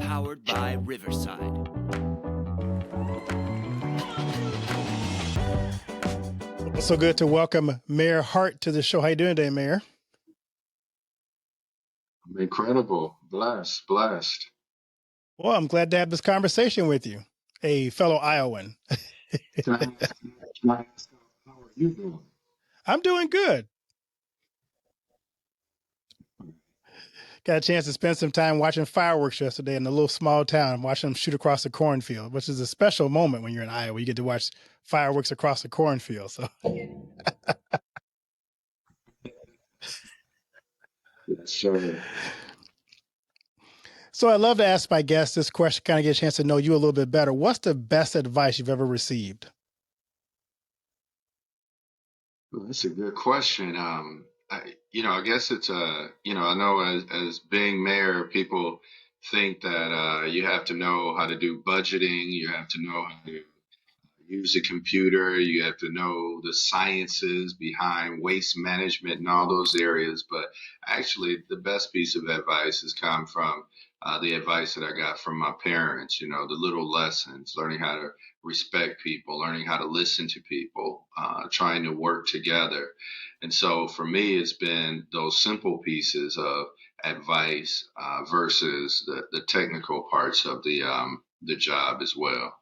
Powered by Riverside. So good to welcome Mayor Hart to the show. How you doing today, Mayor? Incredible. Blessed. Well, I'm glad to have this conversation with you, a fellow Iowan. Can I ask how are you doing? I'm doing good. Got a chance to spend some time watching fireworks yesterday in a little small town, watching them shoot across the cornfield, which is a special moment when you're in Iowa. You get to watch fireworks across the cornfield. Yes, sir. So I love to ask my guests this question, kind of get a chance to know you a little bit better. What's the best advice you've ever received? Well, that's a good question. I guess it's I know as being mayor, people think that you have to know how to do budgeting, you have to know how to use a computer, you have to know the sciences behind waste management and all those areas. But actually, the best piece of advice has come from the advice that I got from my parents, the little lessons, learning how to respect people, learning how to listen to people, trying to work together. And so for me, it's been those simple pieces of advice versus the technical parts of the job as well.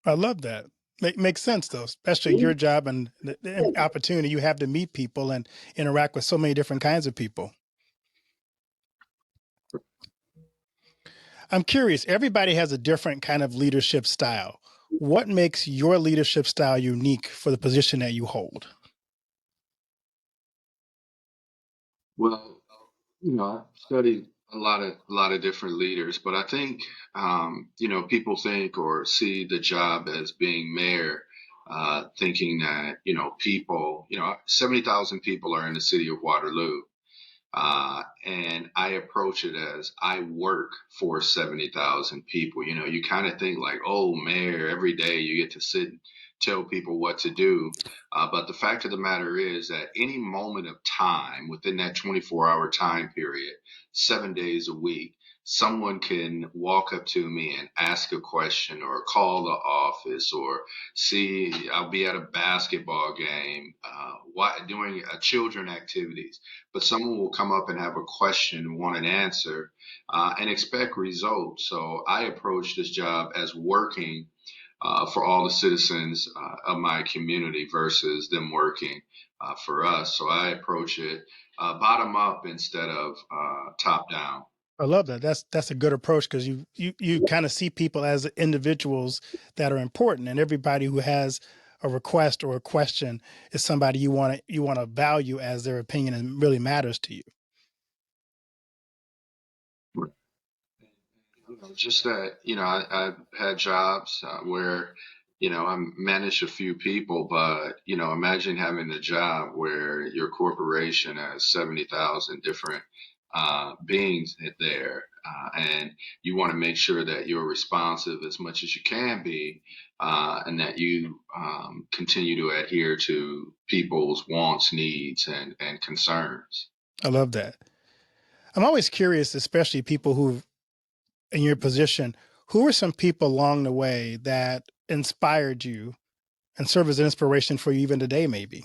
I love that. Makes sense though, especially your job and the opportunity you have to meet people and interact with so many different kinds of people. I'm curious, everybody has a different kind of leadership style. What makes your leadership style unique for the position that you hold? Well, I've studied a lot of different leaders, but I think people think or see the job as being mayor, thinking that people, 70,000 people are in the city of Waterloo. And I approach it as I work for 70,000 people. You kind of think like, oh, mayor, every day you get to sit and tell people what to do. But the fact of the matter is that any moment of time within that 24-hour time period, 7 days a week, someone can walk up to me and ask a question or call the office or see, I'll be at a basketball game, doing children activities, but someone will come up and have a question and want an answer and expect results. So I approach this job as working for all the citizens of my community versus them working for us. So I approach it bottom up instead of top down. I love that. That's a good approach because you kind of see people as individuals that are important, and everybody who has a request or a question is somebody you want to value as their opinion and really matters to you. Just that, I've had jobs where, I managed a few people, but, imagine having a job where your corporation has 70,000 different beings there. And you want to make sure that you're responsive as much as you can be, and that you continue to adhere to people's wants, needs, and concerns. I love that. I'm always curious, especially people who in your position, who were some people along the way that inspired you and serve as an inspiration for you even today, maybe?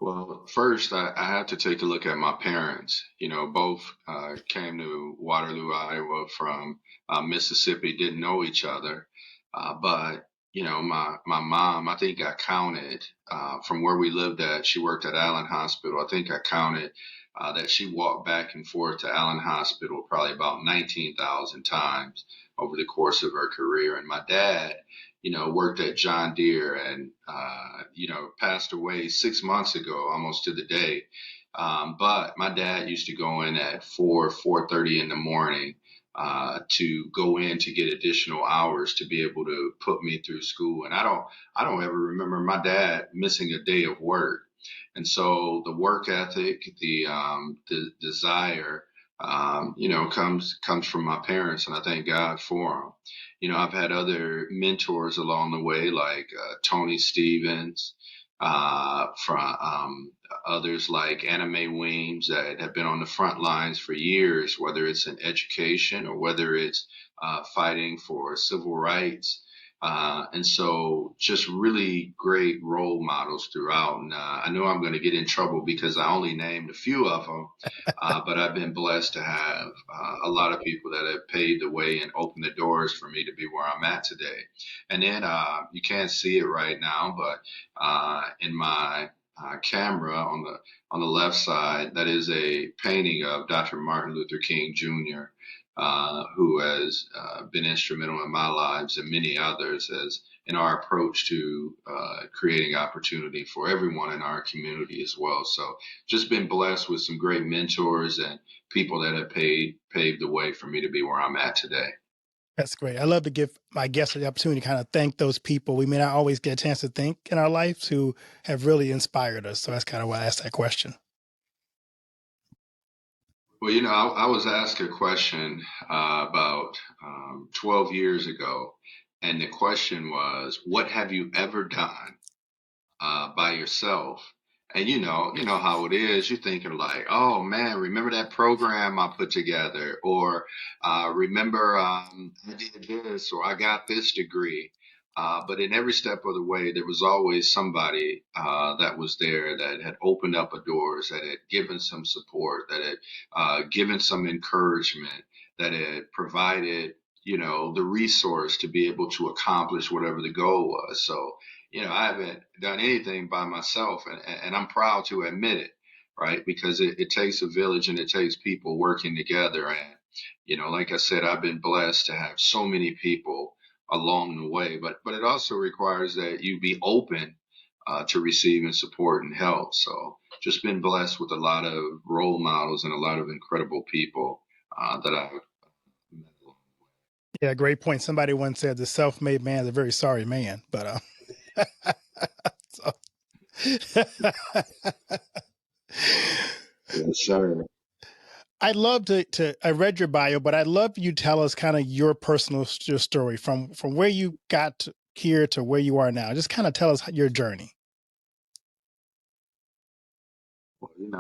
Well, first, I had to take a look at my parents. Both came to Waterloo, Iowa from Mississippi, didn't know each other. But, my mom, I think I counted from where we lived at, she worked at Allen Hospital. I think I counted that she walked back and forth to Allen Hospital probably about 19,000 times over the course of her career. And my dad, worked at John Deere and, passed away 6 months ago, almost to the day. But my dad used to go in at 4:30 in the morning to go in to get additional hours to be able to put me through school. And I don't ever remember my dad missing a day of work. And so the work ethic, the desire, comes from my parents, and I thank God for them. I've had other mentors along the way, like Tony Stevens. from others like anime weems that have been on the front lines for years, whether it's in education or whether it's fighting for civil rights. And so just really great role models throughout. And I know I'm going to get in trouble because I only named a few of them, but I've been blessed to have a lot of people that have paved the way and opened the doors for me to be where I'm at today. And then you can't see it right now, but in my camera on the left side, that is a painting of Dr. Martin Luther King Jr., who has been instrumental in my lives and many others as in our approach to creating opportunity for everyone in our community as well. So just been blessed with some great mentors and people that have paved the way for me to be where I'm at today. That's great. I love to give my guests the opportunity to kind of thank those people we may not always get a chance to thank in our lives who have really inspired us. So that's kind of why I asked that question. Well, I was asked a question about 12 years ago, and the question was, "What have you ever done by yourself?" And you know how it is. You're thinking like, "Oh man, remember that program I put together?" Or remember I did this, or I got this degree. But in every step of the way, there was always somebody that was there that had opened up a doors, that had given some support, that had given some encouragement, that had provided, the resource to be able to accomplish whatever the goal was. So I haven't done anything by myself, and I'm proud to admit it, right? Because it takes a village and it takes people working together. And, like I said, I've been blessed to have so many people along the way, but it also requires that you be open to receiving support and help. So just been blessed with a lot of role models and a lot of incredible people that I've met along Yeah, great point. Somebody once said the self-made man is a very sorry man, but so. the way. Yes, sir. I'd love I read your bio, but I'd love you to tell us kind of your personal your story from where you got here to where you are now. Just kind of tell us your journey. Well, in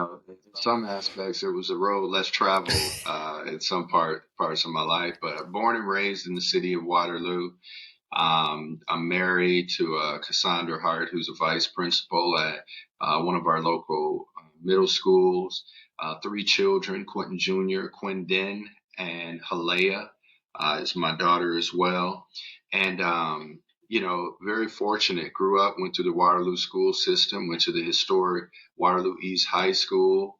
some aspects, it was a road less traveled in some parts of my life. But born and raised in the city of Waterloo, I'm married to Cassandra Hart, who's a vice principal at one of our local middle schools. Three children: Quentin Jr., Quindin, and Halea is my daughter as well. And very fortunate. Grew up, went through the Waterloo school system, went to the historic Waterloo East High School.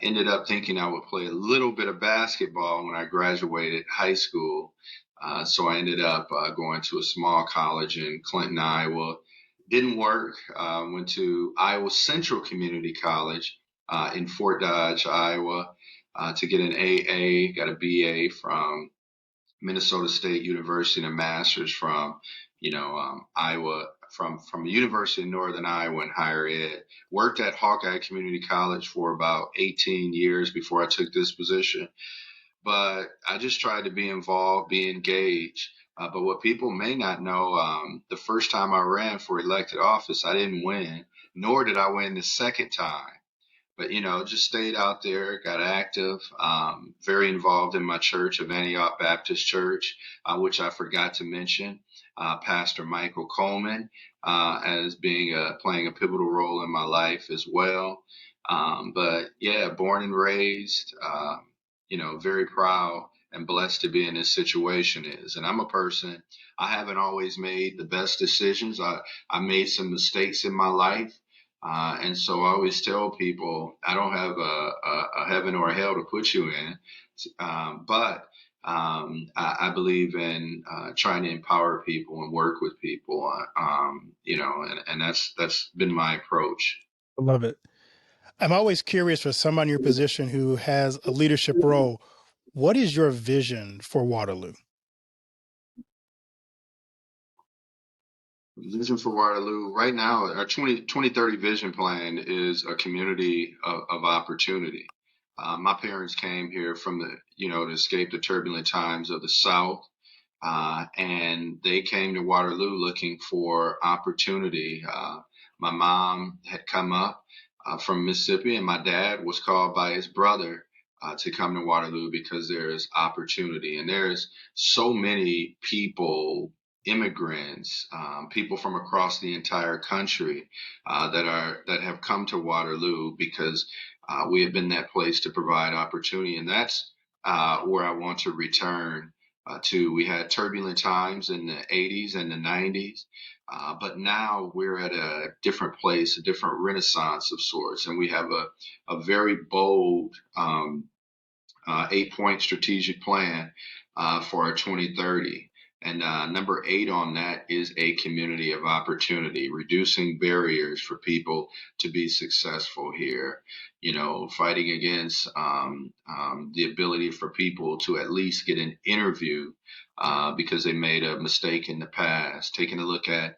Ended up thinking I would play a little bit of basketball when I graduated high school. So I ended up going to a small college in Clinton, Iowa. Didn't work. Went to Iowa Central Community College in Fort Dodge, Iowa, to get an AA. Got a BA from Minnesota State University and a master's from, Iowa, from the University of Northern Iowa in higher ed. Worked at Hawkeye Community College for about 18 years before I took this position. But I just tried to be involved, be engaged. But what people may not know, the first time I ran for elected office, I didn't win, nor did I win the second time. But just stayed out there, got active, very involved in my church of Antioch Baptist Church, which I forgot to mention. Pastor Michael Coleman as being playing a pivotal role in my life as well. But yeah, born and raised, very proud and blessed to be in this situation is. And I'm a person, I haven't always made the best decisions. I made some mistakes in my life. And so I always tell people I don't have a heaven or a hell to put you in, but I believe in trying to empower people and work with people, and that's been my approach. I love it. I'm always curious for someone in your position who has a leadership role. What is your vision for Waterloo? Vision for Waterloo right now, our 2030 vision plan is a community of opportunity. My parents came here from to escape the turbulent times of the South. And they came to Waterloo looking for opportunity, My mom had come up from Mississippi, and my dad was called by his brother to come to Waterloo because there's opportunity, and there's so many people, immigrants, people from across the entire country that have come to Waterloo because we have been that place to provide opportunity, and that's where I want to return to. We had turbulent times in the 80s and the 90s. But now we're at a different place, a different renaissance of sorts, and we have a very bold 8-point strategic plan for our 2030. And number 8 on that is a community of opportunity, reducing barriers for people to be successful here. You know, fighting against the ability for people to at least get an interview because they made a mistake in the past. Taking a look at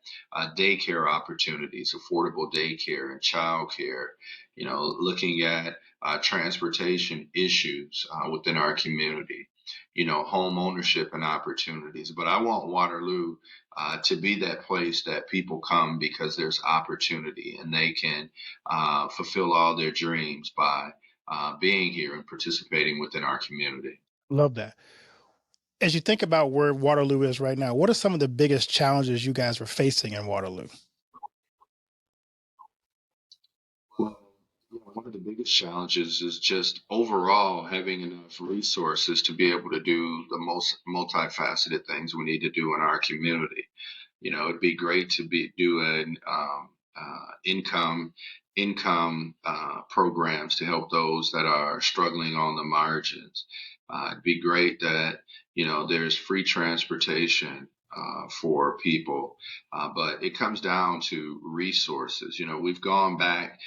daycare opportunities, affordable daycare and childcare. You know, looking at transportation issues within our community, you know, home ownership and opportunities. But I want Waterloo to be that place that people come because there's opportunity and they can fulfill all their dreams by being here and participating within our community. Love that. As you think about where Waterloo is right now, what are some of the biggest challenges you guys are facing in Waterloo? Well, one of the biggest challenges is just overall having enough resources to be able to do the most multifaceted things we need to do in our community. You know, it'd be great to be doing income programs to help those that are struggling on the margins. It'd be great that there's free transportation for people, but it comes down to resources. You know, we've gone back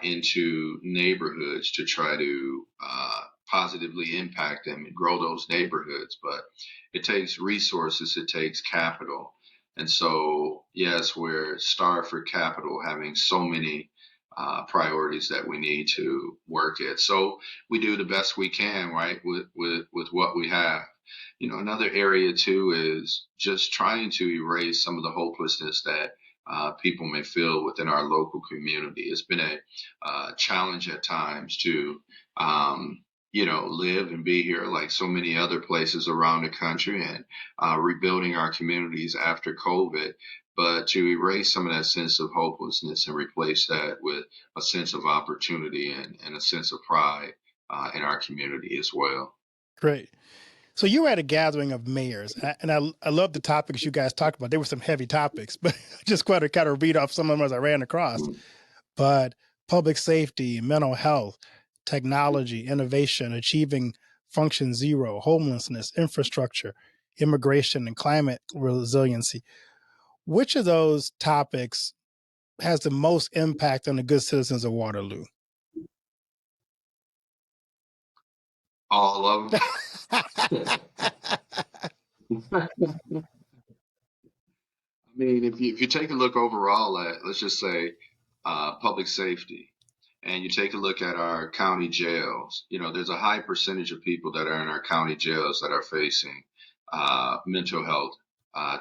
into neighborhoods to try to positively impact them and grow those neighborhoods, but it takes resources, it takes capital. And so, yes, we're starved for capital, having so many priorities that we need to work at. So we do the best we can, right, with what we have. You know, another area too is just trying to erase some of the hopelessness that people may feel within our local community. It's been a challenge at times to live and be here like so many other places around the country and rebuilding our communities after COVID. But to erase some of that sense of hopelessness and replace that with a sense of opportunity and a sense of pride in our community as well. Great. So you were at a gathering of mayors, and I love the topics you guys talked about. There were some heavy topics, but just quite to kind of read off some of them as I ran across. Mm. But public safety, mental health, technology, innovation, achieving function zero, homelessness, infrastructure, immigration, and climate resiliency. Which of those topics has the most impact on the good citizens of Waterloo? All of them. I mean, if you take a look overall at, let's just say, public safety, and you take a look at our county jails, there's a high percentage of people that are in our county jails that are facing mental health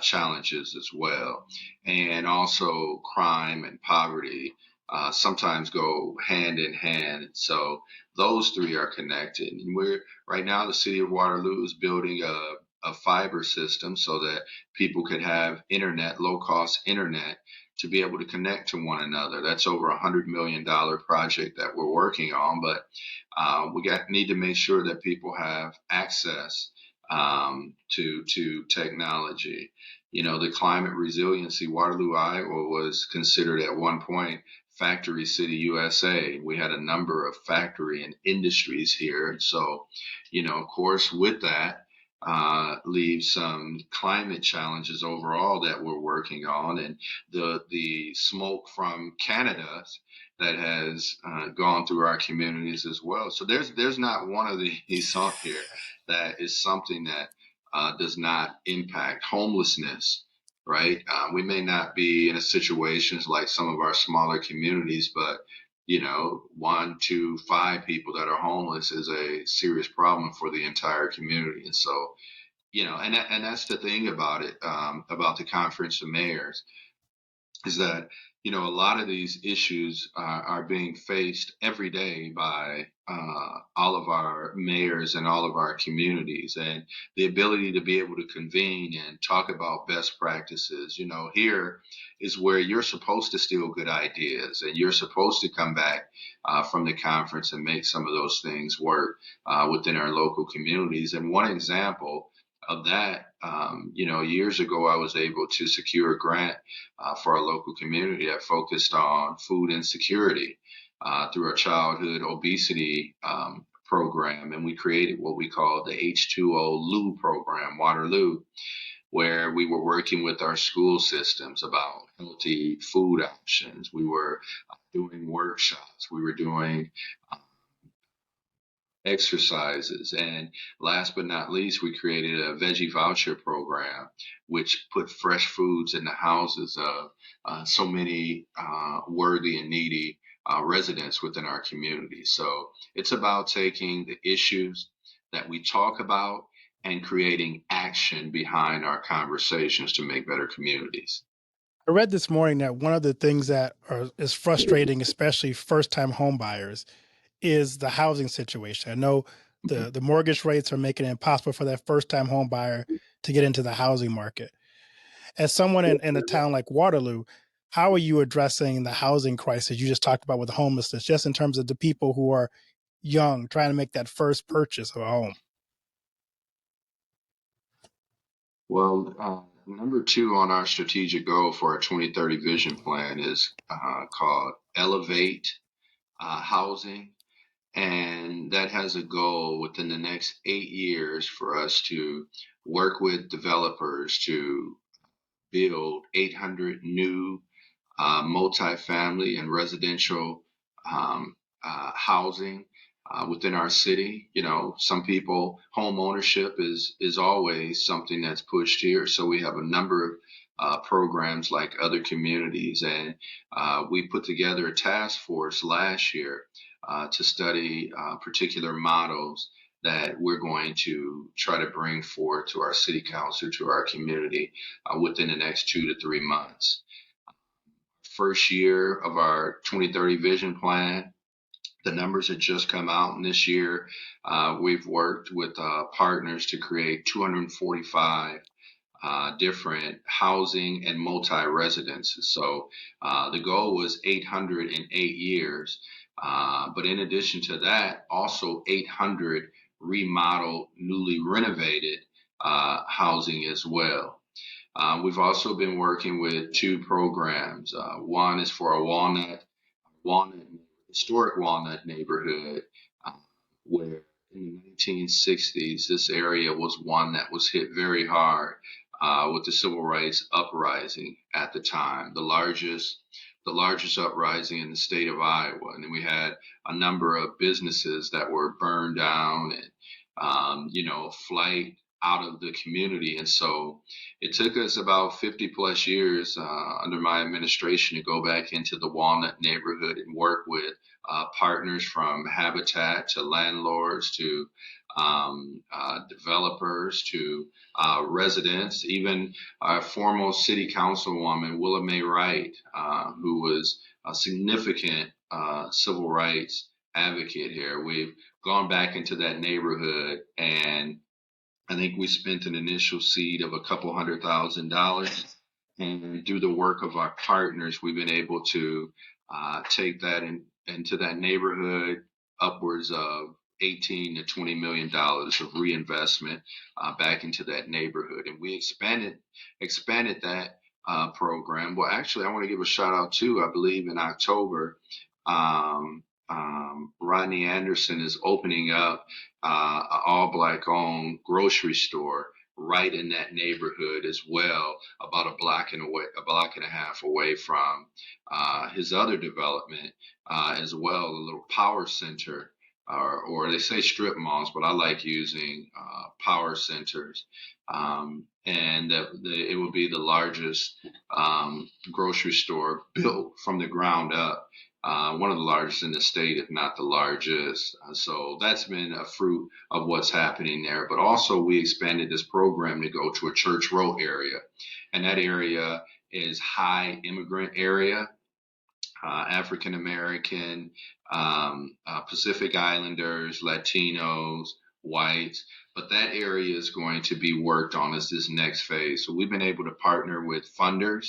challenges as well. And also crime and poverty sometimes go hand in hand. So those three are connected. And right now, the city of Waterloo is building a fiber system so that people could have internet, low cost internet, to be able to connect to one another. That's over $100 million project that we're working on, but we need to make sure that people have access to technology. You know, the climate resiliency. Waterloo, Iowa was considered at one point Factory City USA. We had a number of factory and industries here. And so, of course, with that, leaves some climate challenges overall that we're working on, and the smoke from Canada that has gone through our communities as well. So there's not one of these on here that is something that does not impact homelessness. Right? We may not be in a situations like some of our smaller communities, but 1, 2, 5 people that are homeless is a serious problem for the entire community. And so, and that's the thing about it, about the Conference of Mayors. is that a lot of these issues are being faced every day by all of our mayors and all of our communities, and the ability to be able to convene and talk about best practices. Here is where you're supposed to steal good ideas, and you're supposed to come back from the conference and make some of those things work within our local communities. And one example of that, years ago, I was able to secure a grant for our local community that focused on food insecurity through our childhood obesity program. And we created what we call the H2O Loo program, Waterloo, where we were working with our school systems about healthy food options. We were doing workshops. We were doing exercises. And last but not least, we created a veggie voucher program, which put fresh foods in the houses of so many worthy and needy residents within our community. So it's about taking the issues that we talk about and creating action behind our conversations to make better communities. I read this morning that one of the things that is frustrating, especially first-time home buyers, is the housing situation. I know the mortgage rates are making it impossible for that first-time home buyer to get into the housing market. As someone in a town like Waterloo, how are you addressing the housing crisis you just talked about with homelessness, just in terms of the people who are young trying to make that first purchase of a home? Well, number two on our strategic goal for our 2030 vision plan is called Elevate Housing. And that has a goal within the next 8 years for us to work with developers to build 800 new multifamily and residential housing within our city. Some people, home ownership is always something that's pushed here. So we have a number of programs like other communities, and we put together a task force last year to study particular models that we're going to try to bring forward to our city council, to our community within the next 2 to 3 months. First year of our 2030 vision plan, the numbers had just come out, and this year we've worked with partners to create 245 different housing and multi-residences. So the goal was 800 in 8 years. But in addition to that, also 800 remodeled, newly renovated housing as well. We've also been working with two programs. One is for a Walnut, historic Walnut neighborhood, where in the 1960s, this area was one that was hit very hard with the civil rights uprising at the time, the largest uprising in the state of Iowa. And then we had a number of businesses that were burned down and, flight out of the community. And so it took us about 50 plus years under my administration to go back into the Walnut neighborhood and work with partners from Habitat to landlords to developers to residents, even our former city councilwoman, Willa Mae Wright, who was a significant civil rights advocate here. We've gone back into that neighborhood, and I think we spent an initial seed of a couple $100,000. And through the work of our partners, we've been able to take that into that neighborhood, upwards of $18 to $20 million of reinvestment back into that neighborhood. And we expanded that program. Well, actually, I want to give a shout out too. I believe in October, Rodney Anderson is opening up an all black owned grocery store right in that neighborhood as well, about a block and a half away from his other development as well, a little power center, or they say strip malls, but I like using power centers. And it will be the largest grocery store built from the ground up. One of the largest in the state, if not the largest. So that's been a fruit of what's happening there. But also we expanded this program to go to a Church Row area. And that area is high immigrant area, African American, Pacific Islanders, Latinos, whites. But that area is going to be worked on as this next phase. So we've been able to partner with funders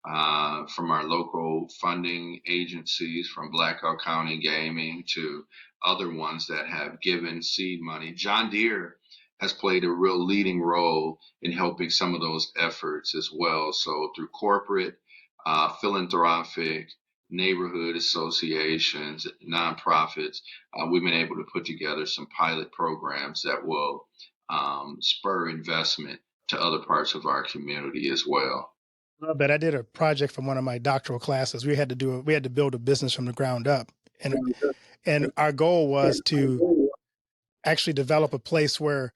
from our local funding agencies, from Blackhawk County Gaming to other ones that have given seed money. John Deere has played a real leading role in helping some of those efforts as well. So through corporate, philanthropic, neighborhood associations, nonprofits, we've been able to put together some pilot programs that will spur investment to other parts of our community as well. Love that. I did a project from one of my doctoral classes. We had to build a business from the ground up, and our goal was to actually develop a place where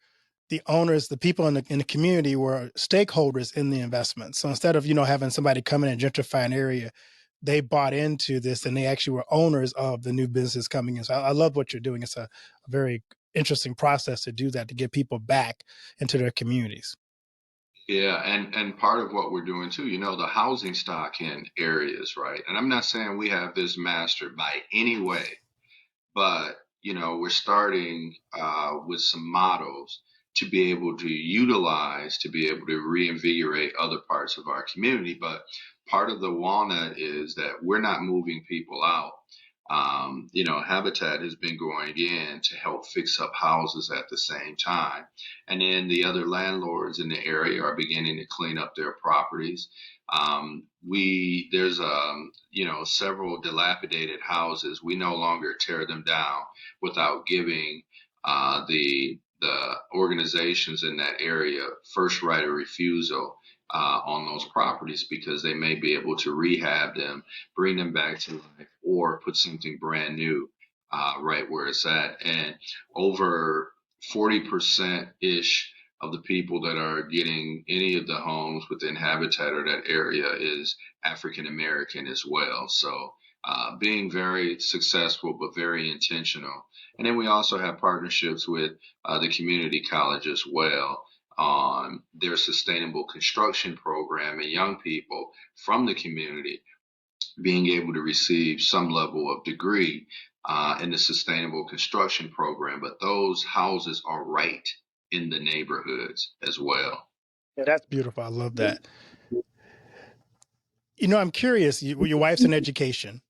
the owners, the people in the community, were stakeholders in the investment. So instead of having somebody come in and gentrify an area, they bought into this and they actually were owners of the new business coming in. So I love what you're doing. It's a very interesting process to do that, to get people back into their communities. Yeah, and part of what we're doing too, the housing stock in areas, right? And I'm not saying we have this mastered by any way, but we're starting with some models to be able to utilize to be able to reinvigorate other parts of our community. But part of the Walnut is that we're not moving people out. Habitat has been going in to help fix up houses at the same time. And then the other landlords in the area are beginning to clean up their properties. There's several dilapidated houses. We no longer tear them down without giving the organizations in that area first right of refusal on those properties, because they may be able to rehab them, bring them back to life, or put something brand new right where it's at. And over 40% ish of the people that are getting any of the homes within Habitat or that area is African American as well. So being very successful, but very intentional. And then we also have partnerships with the community college as well on their sustainable construction program, and young people from the community being able to receive some level of degree in the sustainable construction program. But those houses are right in the neighborhoods as well. Yeah, that's beautiful. I love that. I'm curious, your wife's in education.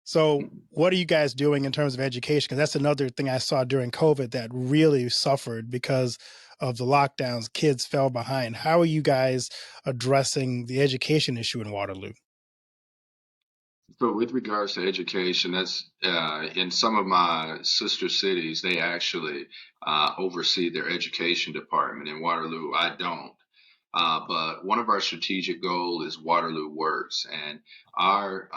So what are you guys doing in terms of education? Because that's another thing I saw during COVID that really suffered because of the lockdowns. Kids fell behind. How are you guys addressing the education issue in Waterloo? So with regards to education, that's in some of my sister cities, they actually oversee their education department. In Waterloo, I don't. But one of our strategic goals is Waterloo Works, and our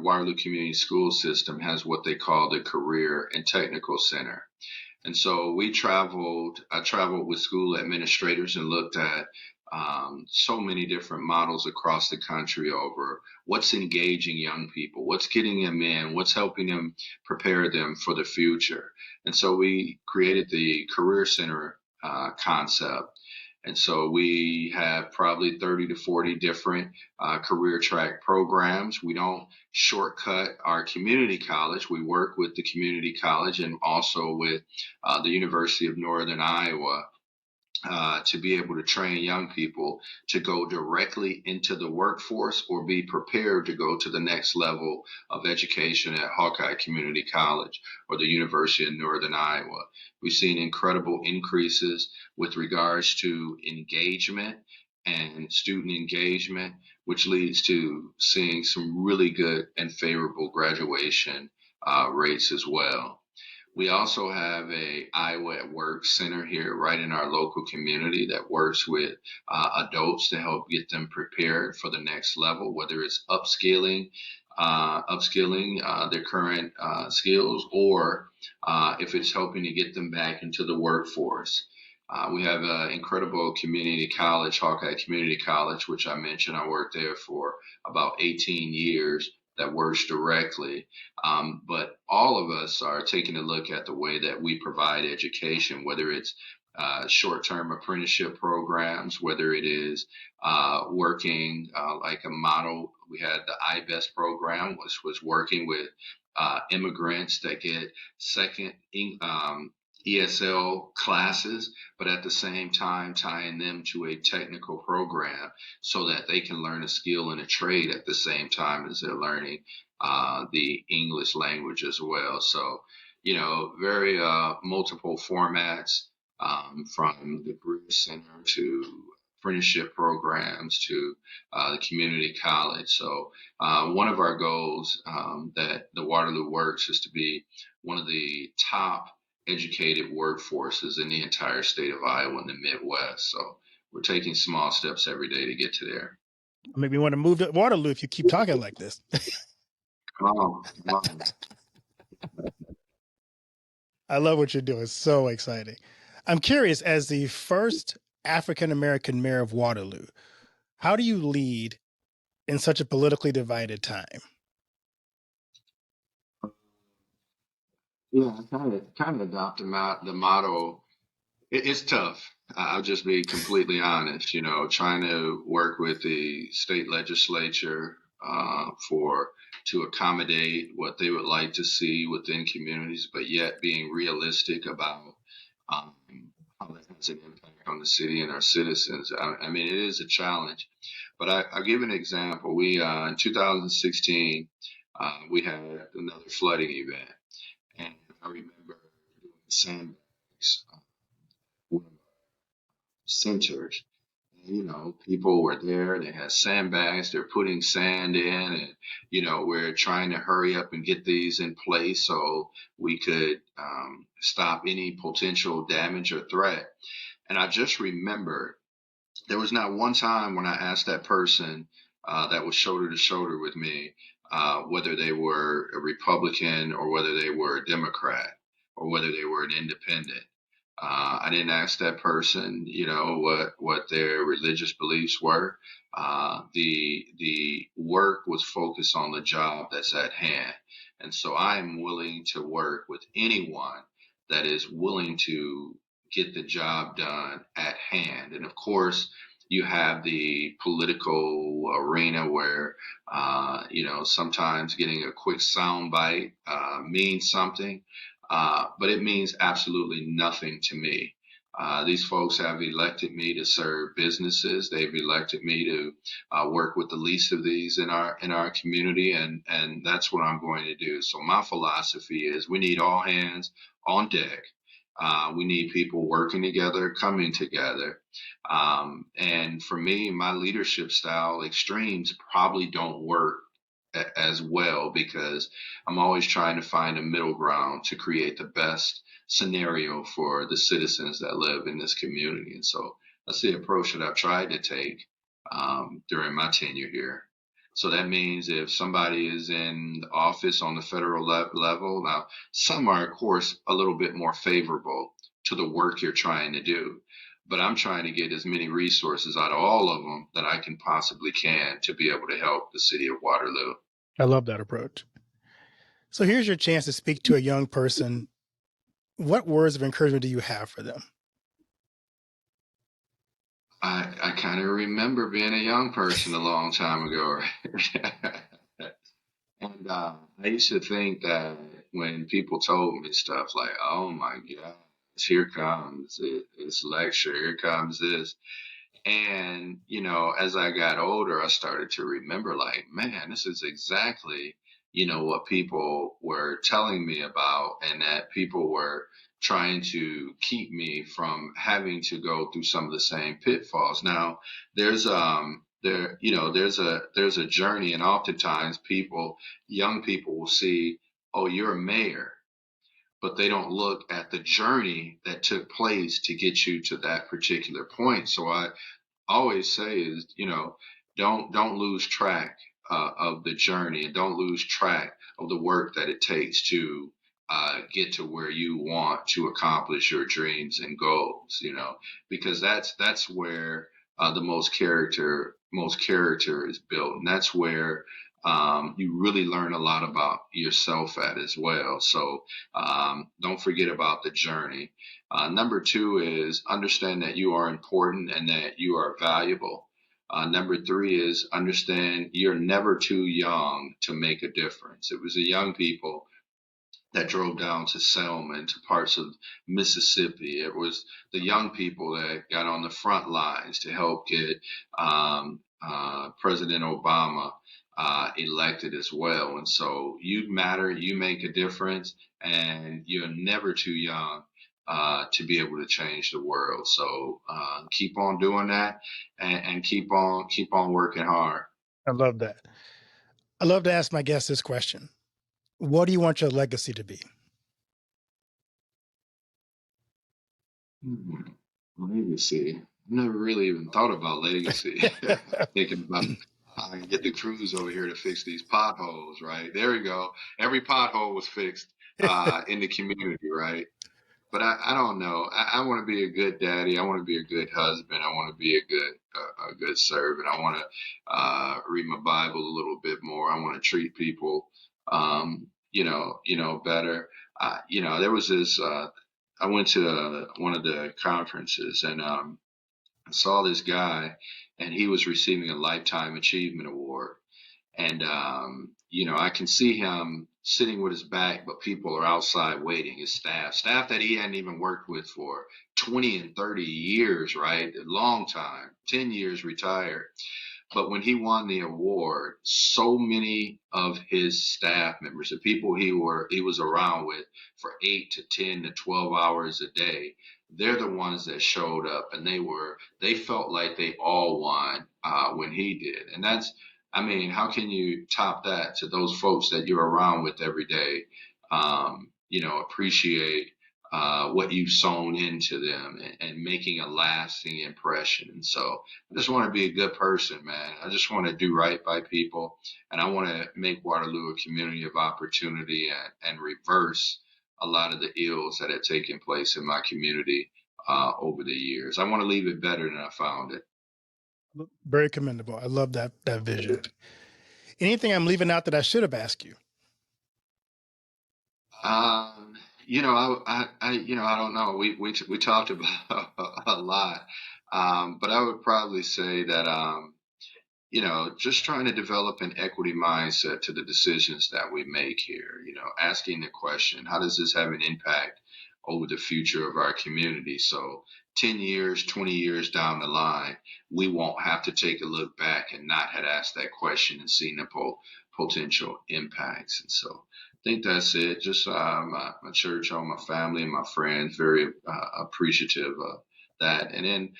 Waterloo Community School System has what they call the Career and Technical Center. And so I traveled with school administrators and looked at so many different models across the country over what's engaging young people, what's getting them in, what's helping them prepare them for the future. And so we created the Career Center concept. And so we have probably 30 to 40 different career track programs. We don't shortcut our community college. We work with the community college and also with the University of Northern Iowa to be able to train young people to go directly into the workforce or be prepared to go to the next level of education at Hawkeye Community College or the University of Northern Iowa. We've seen incredible increases with regards to engagement and student engagement, which leads to seeing some really good and favorable graduation rates as well. We also have a Iowa at Work center here right in our local community that works with adults to help get them prepared for the next level, whether it's upskilling their current skills, or if it's helping to get them back into the workforce. We have an incredible community college, Hawkeye Community College, which I mentioned. I worked there for about 18 years, that works directly. But all of us are taking a look at the way that we provide education, whether it's short-term apprenticeship programs, whether it is working like a model. We had the IBEST program, which was working with immigrants that get second ESL classes, but at the same time tying them to a technical program so that they can learn a skill and a trade at the same time as they're learning the English language as well. So, very multiple formats, from the Career Center to apprenticeship programs to the community college. So one of our goals that the Waterloo Works is to be one of the top educated workforces in the entire state of Iowa and the Midwest. So we're taking small steps every day to get to there. Maybe you want to move to Waterloo if you keep talking like this. Come on, come on. I love what you're doing. It's so exciting. I'm curious, as the first African-American mayor of Waterloo, how do you lead in such a politically divided time? Yeah, I kind of adopted the motto. It's tough. I'll just be completely honest. Trying to work with the state legislature for to accommodate what they would like to see within communities, but yet being realistic about um, how that has an impact on the city and our citizens. I mean, it is a challenge. But I'll give an example. We in 2016 we had another flooding event, and I remember doing sandbags, one of our centers. People were there. They had sandbags. They're putting sand in, and we're trying to hurry up and get these in place so we could stop any potential damage or threat. And I just remember there was not one time when I asked that person that was shoulder to shoulder with me, whether they were a Republican or whether they were a Democrat or whether they were an independent. I didn't ask that person, what their religious beliefs were. The work was focused on the job that's at hand, and so I am willing to work with anyone that is willing to get the job done at hand. And of course, you have the political arena where, sometimes getting a quick soundbite means something, but it means absolutely nothing to me. These folks have elected me to serve businesses. They've elected me to work with the least of these in our community, and that's what I'm going to do. So my philosophy is we need all hands on deck. We need people working together, coming together. And for me, my leadership style extremes probably don't work as well because I'm always trying to find a middle ground to create the best scenario for the citizens that live in this community. And so that's the approach that I've tried to take during my tenure here. So that means if somebody is in office on the federal level, now some are, of course, a little bit more favorable to the work you're trying to do. But I'm trying to get as many resources out of all of them that I can possibly can to be able to help the city of Waterloo. I love that approach. So here's your chance to speak to a young person. What words of encouragement do you have for them? I kind of remember being a young person a long time ago. And I used to think that when people told me stuff like, oh my God, here comes this lecture, here comes this. And, as I got older, I started to remember like, man, this is exactly, what people were telling me about and that people were trying to keep me from having to go through some of the same pitfalls. Now, there's there's a journey, and oftentimes young people will see, oh, you're a mayor, but they don't look at the journey that took place to get you to that particular point. So I always say is, don't lose track of the journey, and don't lose track of the work that it takes to get to where you want to accomplish your dreams and goals. Because that's where the most character is built, and that's where you really learn a lot about yourself at as well. So don't forget about the journey. Number two is understand that you are important and that you are valuable. Number three is understand you're never too young to make a difference. It was the young people that drove down to Selma and to parts of Mississippi. It was the young people that got on the front lines to help get President Obama elected as well. And so you matter, you make a difference, and you're never too young to be able to change the world. So keep on doing that, and keep on working hard. I love that. I love to ask my guests this question. What do you want your legacy to be? Legacy. I've never really even thought about legacy. Thinking about how I can get the crews over here to fix these potholes, right? There we go. Every pothole was fixed in the community, right? But I don't know. I want to be a good daddy. I want to be a good husband. I want to be a good servant. I want to read my Bible a little bit more. I want to treat people, better. There was this. I went to one of the conferences, and I saw this guy, and he was receiving a Lifetime Achievement Award. And, I can see him sitting with his back, but people are outside waiting, his staff that he hadn't even worked with for 20 and 30 years, right? A long time, 10 years retired. But when he won the award, so many of his staff members, the people he was around with for 8 to 10 to 12 hours a day, they're the ones that showed up, and they felt like they all won when he did. And I mean, how can you top that to those folks that you're around with every day? Appreciate what you've sown into them, and making a lasting impression. And so I just want to be a good person, man. I just want to do right by people, and I want to make Waterloo a community of opportunity, and reverse a lot of the ills that have taken place in my community over the years. I want to leave it better than I found it. Very commendable. I love that vision. Anything I'm leaving out that I should have asked you? Um, I don't know. We talked about a lot, but I would probably say that just trying to develop an equity mindset to the decisions that we make here. Asking the question, how does this have an impact over the future of our community? So 10 years, 20 years down the line, we won't have to take a look back and not had asked that question and seen the potential impacts. And so I think that's it. Just my church home, my family, and my friends, very appreciative of that. And then,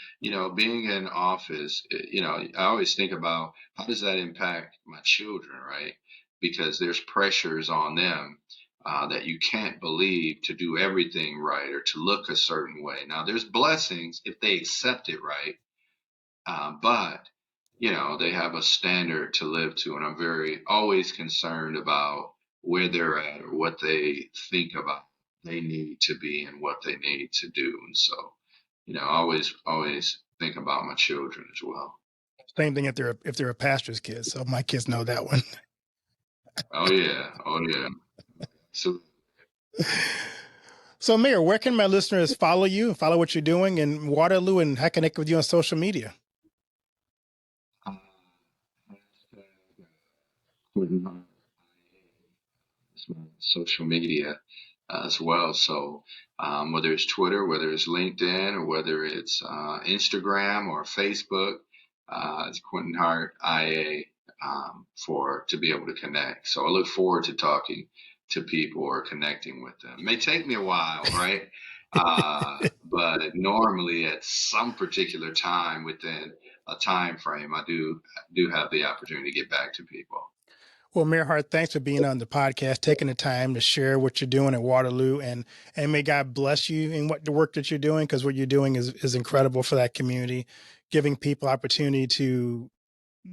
being in office, I always think about how does that impact my children, right? Because there's pressures on them that you can't believe to do everything right or to look a certain way. Now, there's blessings if they accept it right, but they have a standard to live to, and I'm very always concerned about where they're at or what they think about they need to be and what they need to do. And so, always think about my children as well. Same thing if they're a pastor's kids. So my kids know that one. Oh yeah, oh yeah. So So, Mayor, where can my listeners follow you, follow what you're doing in Waterloo, and how connect with you on social media? hashtag Quentin Hart, it's my social media as well. So whether it's Twitter, whether it's LinkedIn, or whether it's Instagram or Facebook, it's Quentin Hart IA, for to be able to connect. So I look forward to talking to people or connecting with them. It may take me a while, right? But normally at some particular time within a time frame, I do have the opportunity to get back to people. Well, Mayor Hart, thanks for being on the podcast, taking the time to share what you're doing at Waterloo, and may God bless you in the work that you're doing, because what you're doing is incredible for that community, giving people opportunity to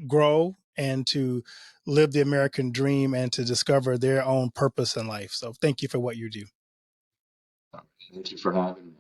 grow and to live the American dream and to discover their own purpose in life. So thank you for what you do. Thank you for having me.